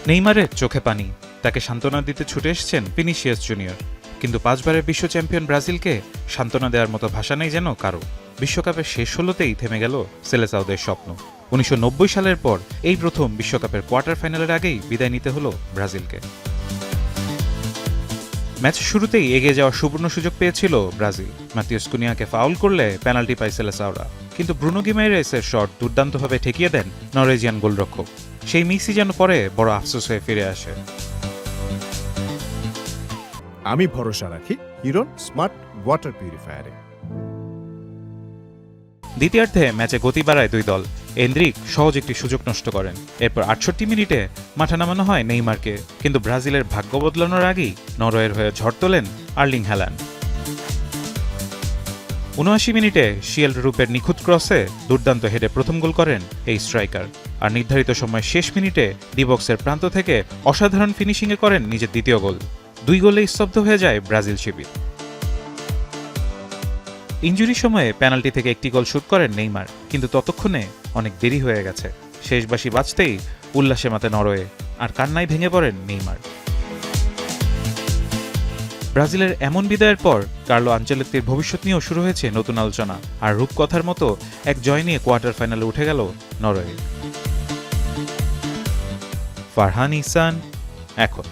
নেইমারের চোখে পানি, তাকে সান্ত্বনা দিতে ছুটে এসেছেন ভিনিসিয়াস জুনিয়র। কিন্তু 5 বারের বিশ্ব চ্যাম্পিয়ন ব্রাজিলকে সান্ত্বনা দেওয়ার মতো ভাষা নেই যেন কারো। বিশ্বকাপের শেষ ষোলোতেই থেমে গেল সেলেসাওদের স্বপ্ন। 1990 সালের পর এই প্রথম বিশ্বকাপের কোয়ার্টার ফাইনালের আগেই বিদায় নিতে হলো ব্রাজিলকে। ম্যাচ শুরুতেই এগিয়ে যাওয়ার সুবর্ণ সুযোগ পেয়েছিল ব্রাজিল। মাতিউস কুনিয়াকে ফাউল করলে পেনাল্টি পায় সেলেসাওরা, কিন্তু ব্রুনো গিমারেসের শট দুর্দান্তভাবে ঠেকিয়ে দেন নরওয়েজিয়ান গোলরক্ষক। সেই মিসই যেন পরে বড় আফসোস হয়ে ফিরে আসে। আমি ভরসা রাখি হিরন স্মার্ট ওয়াটার পিউরিফায়ারে। দ্বিতীয়ার্ধে ম্যাচে গতি বাড়ায় দুই দল। এন্দ্রিক সহজ একটি সুযোগ নষ্ট করেন। এরপর 68 মিনিটে মাঠে নামানো হয় নেইমারকে, কিন্তু ব্রাজিলের ভাগ্য বদলানোর আগেই নরওয়ের হয়ে ঝড় তোলেন আর্লিং হ্যালান্ড। 79 মিনিটে শিয়েল্ড রূপের নিখুঁত ক্রসে দুর্দান্ত হেডে প্রথম গোল করেন এই স্ট্রাইকার। আর নির্ধারিত সময় শেষ মিনিটে ডিবক্সের প্রান্ত থেকে অসাধারণ ফিনিশিংয়ে করেন নিজের দ্বিতীয় গোল। 2 গোলেই স্তব্ধ হয়ে যায় ব্রাজিল শিবির। ইনজুরির সময়ে পেনাল্টি থেকে একটি গোল শোধ করেন নেইমার, কিন্তু ততক্ষণে অনেক দেরি হয়ে গেছে। শেষ বাঁশি বাজতেই উল্লাসে মাতে নরওয়ে, আর কান্নায় ভেঙে পড়েন নেইমার। ব্রাজিলের এমন বিদায়ের পর কার্লো আনচেলত্তির ভবিষ্যৎ নিয়েও শুরু হয়েছে নতুন আলোচনা। আর রূপকথার মতো এক জয় নিয়ে কোয়ার্টার ফাইনালে উঠে গেল নরওয়ে। ফারহান ইহসান, এখন।